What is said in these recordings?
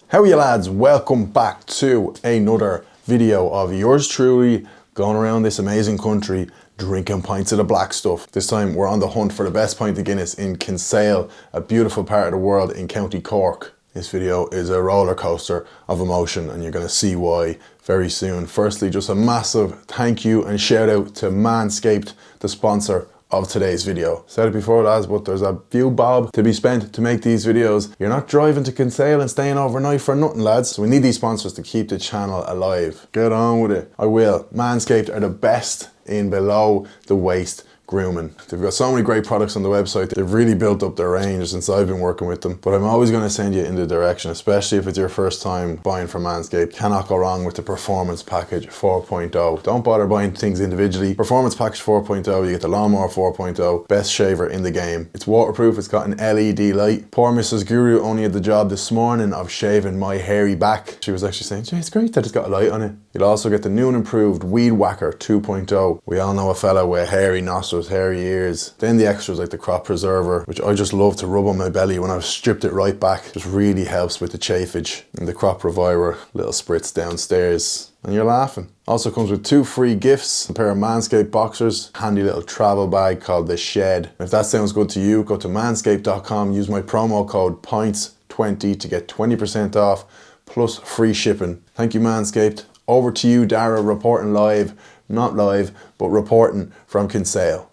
How are you lads? Welcome back to another video of yours truly going around this amazing country drinking pints of the black stuff. This time we're on the hunt for the best pint of Guinness in Kinsale, a beautiful part of the world in County Cork. This video is a roller coaster of emotion and you're going to see why very soon. Firstly, just a massive thank you and shout out to Manscaped, the sponsor of today's video. Said it before lads, but there's a few bob to be spent to make these videos. You're not driving to Kinsale and staying overnight for nothing lads. So we need these sponsors to keep the channel alive. Get on with it. I will. Manscaped are the best in below the waist grooming. They've got so many great products on the website. They've really built up their range since I've been working with them. But I'm always going to send you in the direction, especially if it's your first time buying from Manscaped. Cannot go wrong with the Performance Package 4.0. Don't bother buying things individually. Performance Package 4.0, you get the Lawnmower 4.0, best shaver in the game. It's waterproof, it's got an LED light. Poor Mrs. Guru only had the job this morning of shaving my hairy back. She was actually saying, "Gee, it's great that it's got a light on it." You'll also get the new and improved Weed Whacker 2.0. We all know a fella with hairy nostrils, hairy ears. Then the extras like the Crop Preserver, which I just love to rub on my belly when I've stripped it right back. Just really helps with the chafage. And the Crop Reviver, little spritz downstairs. And you're laughing. Also comes with 2 free gifts, a pair of Manscaped boxers, handy little travel bag called The Shed. And if that sounds good to you, go to manscaped.com, use my promo code POINTS20 to get 20% off plus free shipping. Thank you Manscaped. Over to you, Dara, reporting live, not live, but reporting from Kinsale.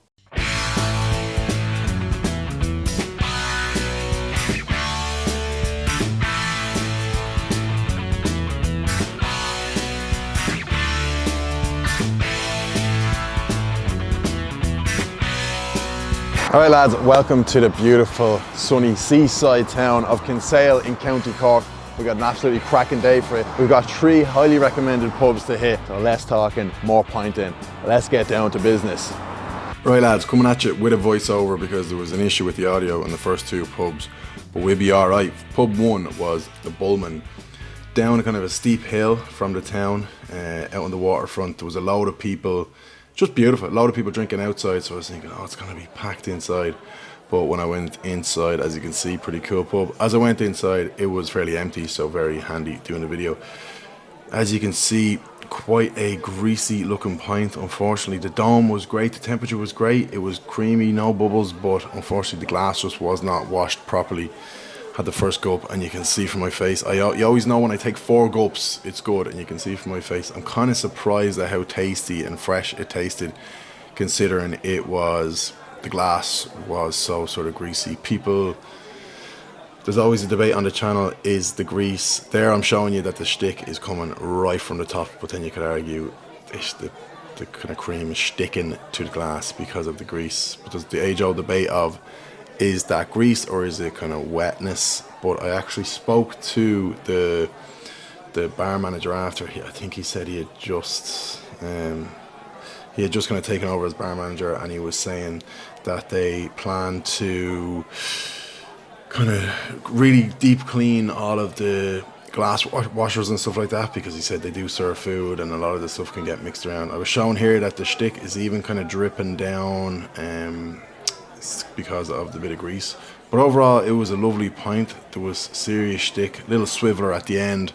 Alright lads, welcome to the beautiful sunny seaside town of Kinsale in County Cork. We've got an absolutely cracking day for it. We've got 3 highly recommended pubs to hit. So less talking, more pinting. Let's get down to business. Right lads, coming at you with a voiceover because there was an issue with the audio in the first 2 pubs. But we'll be alright. Pub 1 was the Bullman. Down kind of a steep hill from the town, out on the waterfront. There was a load of people, just beautiful. A load of people drinking outside. So I was thinking, oh, it's going to be packed inside. But when I went inside, as you can see, pretty cool pub. As I went inside, it was fairly empty, so very handy doing a video. As you can see, quite a greasy looking pint. Unfortunately, the dome was great, the temperature was great, it was creamy, no bubbles, but unfortunately the glass just was not washed properly. Had the first gulp, and you can see from my face, you always know when I take 4 gulps, it's good, and you can see from my face, I'm kind of surprised at how tasty and fresh it tasted, considering it was... the glass was so sort of greasy. People, there's always a debate on the channel, is the grease there? I'm showing you that the shtick is coming right from the top, but then you could argue the kind of cream is sticking to the glass because of the grease. But there's the age-old debate of, is that grease or is it kind of wetness? But I actually spoke to the bar manager after. I think he said he had just kind of taken over as bar manager, and he was saying that they plan to kind of really deep clean all of the glass washers and stuff like that, because he said they do serve food and a lot of the stuff can get mixed around. I was shown here that the shtick is even kind of dripping down because of the bit of grease. But overall, it was a lovely pint. There was serious shtick, little swiveler at the end.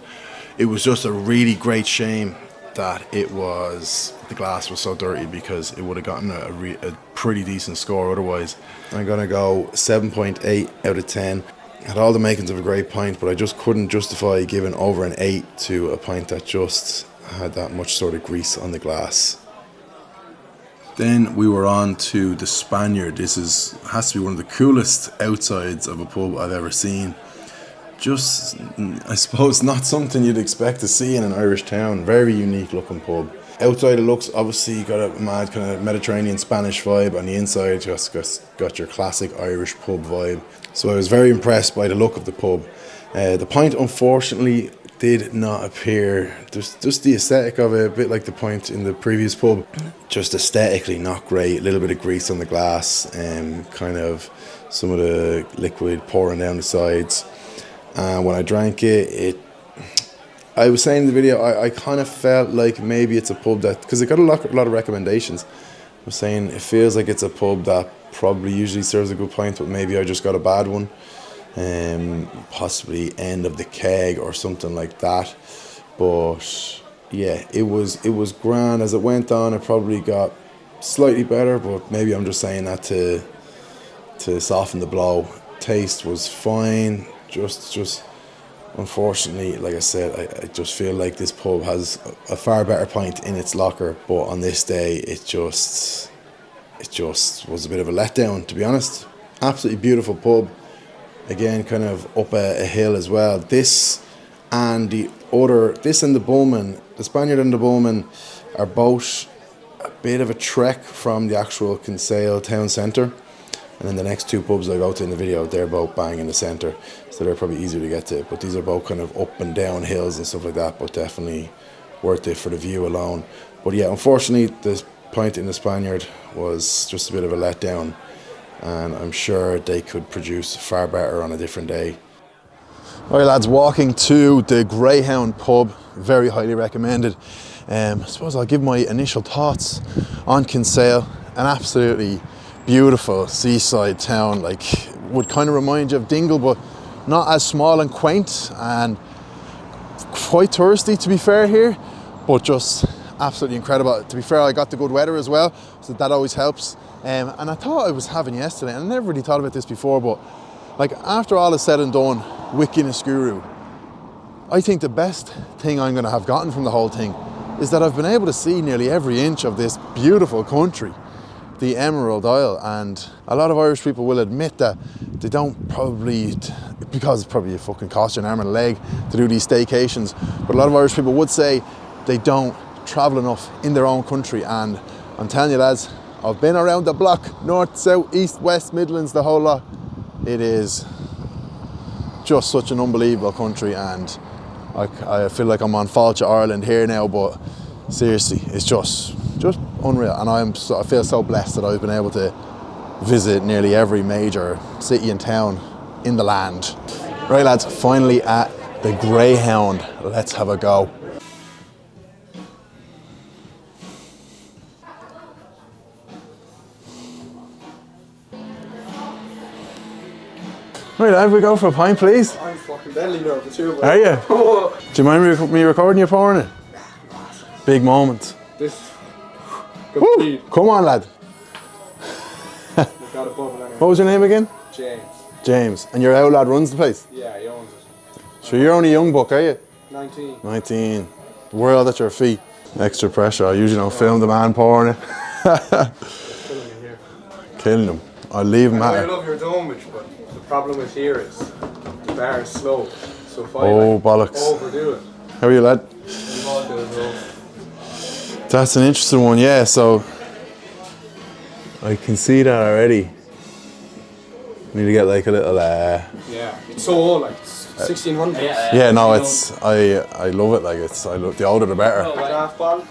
It was just a really great shame that the glass was so dirty, because it would have gotten a pretty decent score otherwise. I'm gonna go 7.8 out of 10. Had all the makings of a great pint, but I just couldn't justify giving over an 8 to a pint that just had that much sort of grease on the glass. Then we were on to the Spaniard. This has to be one of the coolest outsides of a pub I've ever seen. Just, I suppose, not something you'd expect to see in an Irish town. Very unique looking pub. Outside it looks, obviously, got a mad kind of Mediterranean Spanish vibe. On the inside, just got your classic Irish pub vibe. So I was very impressed by the look of the pub. The pint, unfortunately, did not appear. Just the aesthetic of it, a bit like the pint in the previous pub. Just aesthetically not great. A little bit of grease on the glass, and kind of some of the liquid pouring down the sides. And when I drank it, I was saying in the video, I kind of felt like maybe it's a pub that, because it got a lot of recommendations. I was saying it feels like it's a pub that probably usually serves a good pint, but maybe I just got a bad one. possibly end of the keg or something like that. But yeah, it was grand. As it went on, it probably got slightly better, but maybe I'm just saying that to soften the blow. Taste was fine, just unfortunately, like I said, I just feel like this pub has a far better pint in its locker, but on this day it just was a bit of a letdown, to be honest. Absolutely beautiful pub, again kind of up a hill as well. This and the Bullman, the Spaniard and the Bullman, are both a bit of a trek from the actual Kinsale town centre. And then the next two pubs I go to in the video, they're both bang in the centre, so they're probably easier to get to. But these are both kind of up and down hills and stuff like that, but definitely worth it for the view alone. But yeah, unfortunately, the pint in the Spaniard was just a bit of a letdown, and I'm sure they could produce far better on a different day. All right, lads, walking to the Greyhound pub, very highly recommended. I suppose I'll give my initial thoughts on Kinsale. An absolutely beautiful seaside town, like would kind of remind you of Dingle, but not as small and quaint, and quite touristy to be fair here, but just absolutely incredible. To be fair, I got the good weather as well, so that always helps. And I thought I was having yesterday, and I never really thought about this before, but like after all is said and done with Guinness Guru, I think the best thing I'm going to have gotten from the whole thing is that I've been able to see nearly every inch of this beautiful country, the Emerald Isle. And a lot of Irish people will admit that they don't probably, because it probably fucking costs you an arm and a leg to do these staycations, but a lot of Irish people would say they don't travel enough in their own country. And I'm telling you, lads, I've been around the block, north, south, east, west, Midlands, the whole lot. It is just such an unbelievable country, and I feel like I'm on Fáilte Ireland here now, but seriously, it's just unreal. And I feel so blessed that I've been able to visit nearly every major city and town in the land. Right, lads, finally at the Greyhound. Let's have a go. Right, lad, we go for a pint, please. I'm fucking deadly nervous too. Are you? Do you mind me recording you pouring it? Big moment. This. Woo! Come on, lad. Got a bubble anyway. What was your name again? James. James. And your old lad runs the place? Yeah, he owns it. So you're only a young buck, are you? 19. 19. The world at your feet. Extra pressure. I usually don't film the man pouring it. Killing me here. Killing him. I'll leave him I at it. love your domage, but the problem with here is the bar is slow. So if I bollocks. overdo it, How are you, lad? we've all got to know. That's an interesting one, yeah. So I can see that already. Need to get like a little Yeah, it's so old, like 1600s. yeah, no, it's I love it. Like I love the older the better. Half bottle.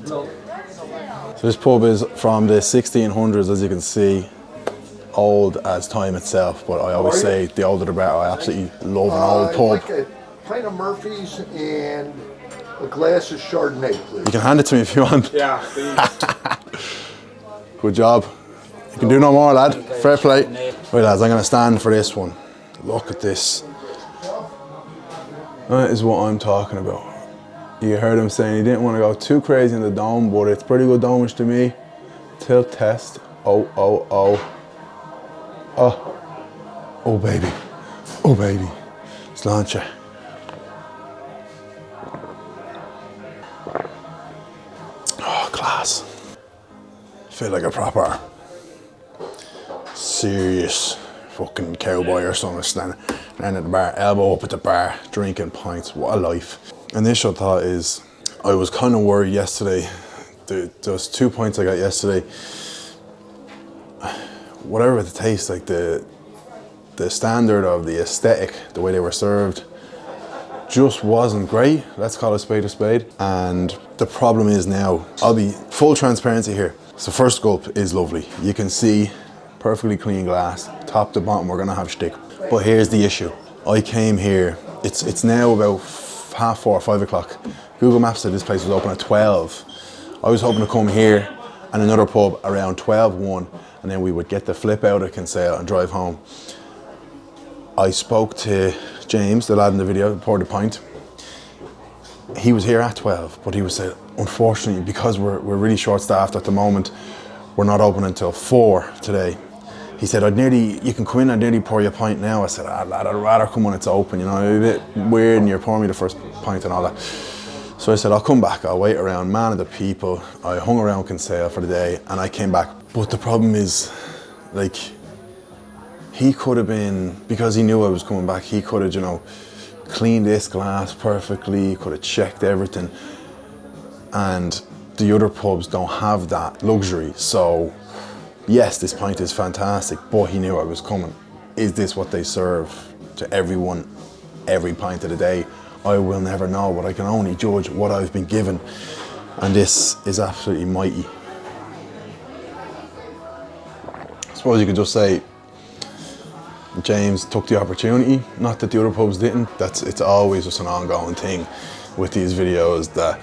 So this pub is from the 1600s, as you can see, old as time itself. But I always say the older the better. I absolutely love an old pub. Like a pint of Murphy's and a glass of Chardonnay, please. You can hand it to me if you want. Yeah, please. Good job. You can do no more, lad. Fair play. Right, lads, I'm going to stand for this one. Look at this. That is what I'm talking about. You heard him saying he didn't want to go too crazy in the dome, but it's pretty good domage to me. Tilt test. Oh, oh, oh. Oh. Oh, baby. Oh, baby. Sláinte. Oh, class. Feel like a proper serious fucking cowboy or something, standing at the bar, elbow up at the bar, drinking pints. What a life. Initial thought is, I was kind of worried yesterday. Those 2 pints I got yesterday, whatever the taste, like the standard of the aesthetic, the way they were served, just wasn't great. Let's call a spade. And the problem is now, I'll be full transparency here. So first gulp is lovely. You can see perfectly clean glass, top to bottom, we're gonna have shtick. But here's the issue. I came here, it's now about 4:30, 5 o'clock. Google Maps said this place was open at 12. I was hoping to come here and another pub around 12, 1, and then we would get the flip out of Kinsale and drive home. I spoke to James, the lad in the video, who poured the pint. He was here at 12, but he was saying, unfortunately, because we're really short-staffed at the moment, we're not open until 4 today. He said, you can come in and nearly pour you a pint now. I said, lad, I'd rather come when it's open, you know, a bit weird and you're pouring me the first pint and all that. So I said, I'll come back, I'll wait around, man of the people. I hung around Kinsale for the day and I came back. But the problem is, like, he could have been, because he knew I was coming back, he could have, you know, cleaned this glass perfectly, could have checked everything. And the other pubs don't have that luxury. So yes, this pint is fantastic, but he knew I was coming. Is this what they serve to everyone every pint of the day? I will never know, but I can only judge what I've been given. And this is absolutely mighty. I suppose you could just say James took the opportunity, not that the other pubs didn't. It's always just an ongoing thing with these videos, that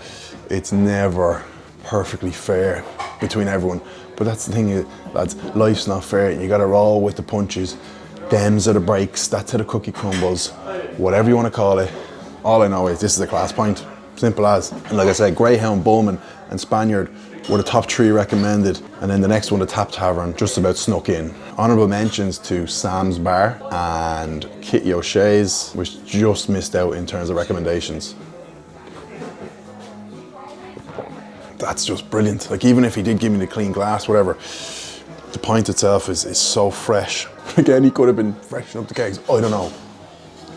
it's never perfectly fair between everyone. But that's the thing, lads, life's not fair. You gotta roll with the punches. Them's are the breaks, that's how the cookie crumbles. Whatever you wanna call it. All I know is this is a class pint, simple as. And like I said, Greyhound, Bullman and Spaniard were the top 3 recommended. And then the next one, the Tavern, just about snuck in. Honourable mentions to Sam's Bar and Kitty O'Shea's, which just missed out in terms of recommendations. That's just brilliant. Like, even if he did give me the clean glass, whatever, the pint itself is so fresh. Again, he could have been freshening up the kegs. I don't know.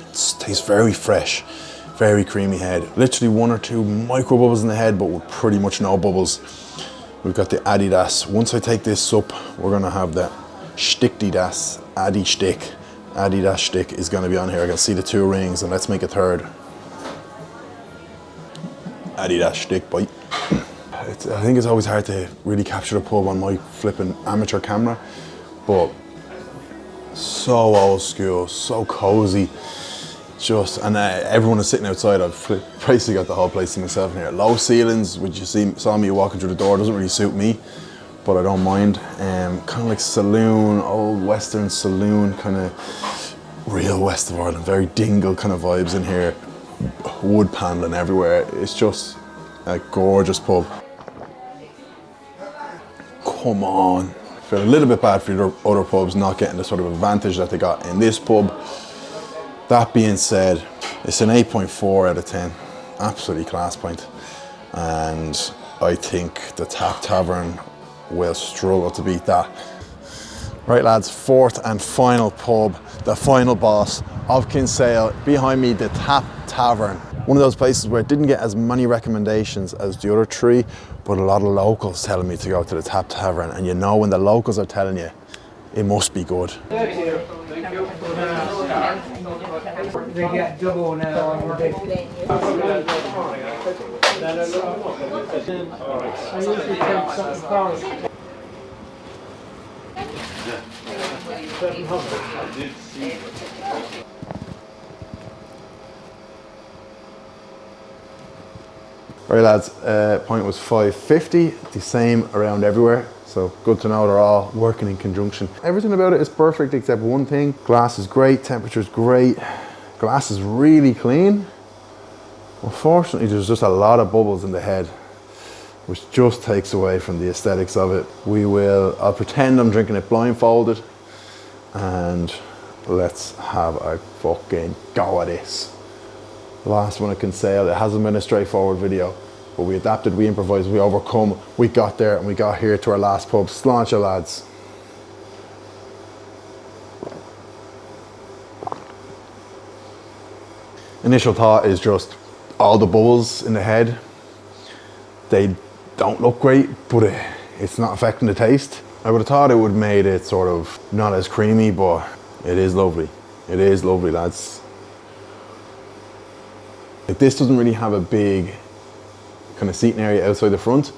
It tastes very fresh, very creamy head. Literally 1 or 2 micro bubbles in the head, but with pretty much no bubbles. We've got the Adidas. Once I take this up, we're gonna have the Stickdidas Adi Stick. Adidas Stick is gonna be on here. I can see the 2 rings, and let's make a third. Adidas Stick, bite. I think it's always hard to really capture the pub on my flipping amateur camera, but so old school, so cozy. And everyone is sitting outside. I've basically got the whole place to myself in here. Low ceilings, which you saw me walking through the door, doesn't really suit me, but I don't mind. Kind of like saloon, old Western saloon, kind of real West of Ireland, very dingle kind of vibes in here. Wood paneling everywhere. It's just a gorgeous pub. Come on. I feel a little bit bad for the other pubs not getting the sort of advantage that they got in this pub. That being said, it's an 8.4 out of 10. Absolutely class pint. And I think the Tavern will struggle to beat that. Right lads, 4th and final pub, the final boss of Kinsale. Behind me, the Tavern. One of those places where it didn't get as many recommendations as the other 3, but a lot of locals telling me to go to the Tavern. And you know, when the locals are telling you, it must be good. They get double now on the big. I usually take something cars. Right lads, point was 550, the same around everywhere. So good to know they're all working in conjunction. Everything about it is perfect except one thing. Glass is great, temperature's great. Glass is really clean. Unfortunately, there's just a lot of bubbles in the head, which just takes away from the aesthetics of it. I'll pretend I'm drinking it blindfolded, and let's have a fucking go at this. The last one at Kinsale, it hasn't been a straightforward video, but we adapted, we improvised, we overcome, we got there, and we got here to our last pub. Sláinte, lads. Initial thought is just all the bubbles in the head. They don't look great, but it's not affecting the taste. I would have thought it would have made it sort of not as creamy, but it is lovely. It is lovely, lads. Like, this doesn't really have a big kind of seating area outside the front,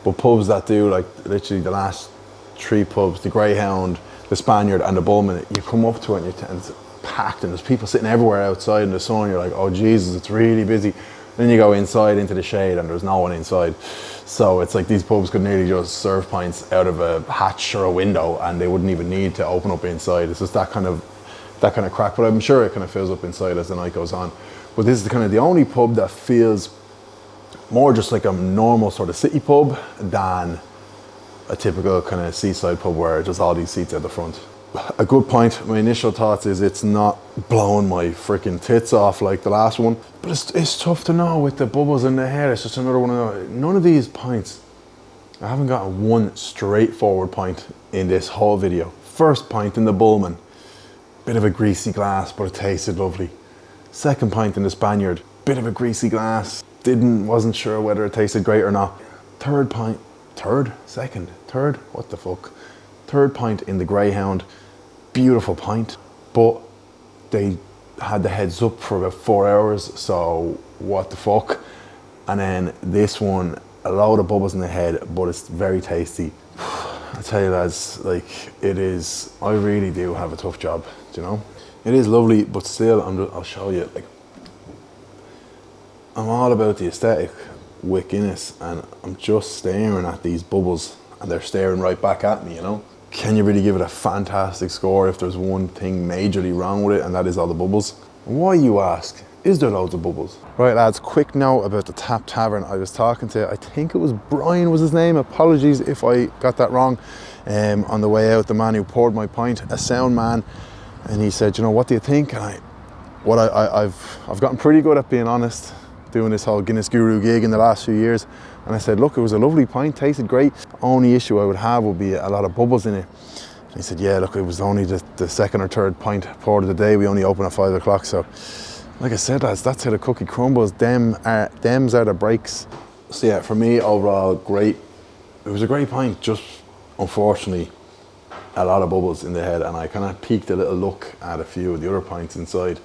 but pubs that do, like literally the last 3 pubs, the Greyhound, the Spaniard and the Bullman, you come up to it and it's packed and there's people sitting everywhere outside in the sun. You're like, oh Jesus, it's really busy. Then you go inside into the shade and there's no one inside. So it's like these pubs could nearly just serve pints out of a hatch or a window and they wouldn't even need to open up inside. It's just that kind of that kind of crack, but I'm sure it kind of fills up inside as the night goes on. But this is kind of the only pub that feels more just like a normal sort of city pub than a typical kind of seaside pub where just all these seats at the front. A good point, my initial thoughts is it's not blowing my freaking tits off like the last one, but it's tough to know with the bubbles in the head. It's just another one of none of these pints. I haven't gotten one straightforward pint in this whole video. First pint in the Bullman, bit of a greasy glass, but it tasted lovely. Second pint in the Spaniard, bit of a greasy glass, wasn't sure whether it tasted great or not. Third pint, third pint in the Greyhound, beautiful pint, but they had the heads up for about 4 hours, so what the fuck. And then this one, a load of bubbles in the head, but it's very tasty. I tell you lads, like it is, I really do have a tough job, do you know? It is lovely, but still, I'll show you, like, I'm all about the aesthetic with Guinness, and I'm just staring at these bubbles and they're staring right back at me, you know? Can you really give it a fantastic score if there's one thing majorly wrong with it, and that is all the bubbles? Why, you ask? Is there loads of bubbles? Right lads, quick note about the Tavern. I was talking to, I think it was Brian was his name, apologies if I got that wrong. On the way out, the man who poured my pint, a sound man, and he said, you know, what do you think? And I've gotten pretty good at being honest, doing this whole Guinness Guru gig in the last few years. And I said, look, it was a lovely pint, tasted great. Only issue I would have would be a lot of bubbles in it. And he said, yeah, look, it was only the second or third pint poured of the day. We only open at 5 o'clock. So like I said, lads, that's how the cookie crumbles. Them's are the breaks. So yeah, for me, overall, great. It was a great pint, just unfortunately, a lot of bubbles in the head. And I kind of peeked a little look at a few of the other pints inside,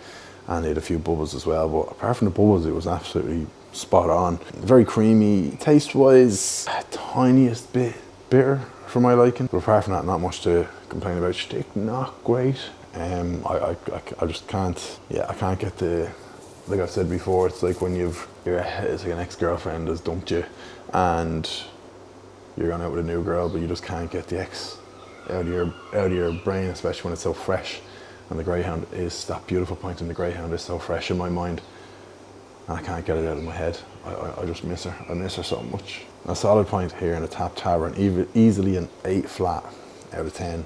and they had a few bubbles as well. But apart from the bubbles, it was absolutely spot on. Very creamy. Taste-wise, tiniest bit bitter for my liking. But apart from that, not much to complain about. Stick, not great. I just can't, I can't get the, like I've said before, it's like when it's like an ex-girlfriend has dumped you and you're going out with a new girl, but you just can't get the ex out of your brain, especially when it's so fresh. And the Greyhound is, that beautiful pint in the Greyhound is so fresh in my mind, and I can't get it out of my head. I just miss her. I miss her so much. A solid pint here in a Tavern, easily an 8 flat out of 10.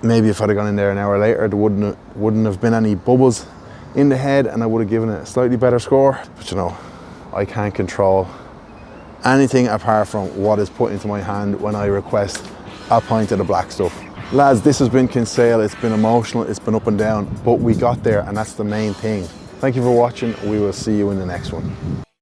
Maybe if I'd have gone in there an hour later, there wouldn't have been any bubbles in the head, and I would have given it a slightly better score. But you know, I can't control anything apart from what is put into my hand when I request a pint of the black stuff. Lads, this has been Kinsale. It's been emotional, it's been up and down, but we got there, and that's the main thing. Thank you for watching. We will see you in the next one.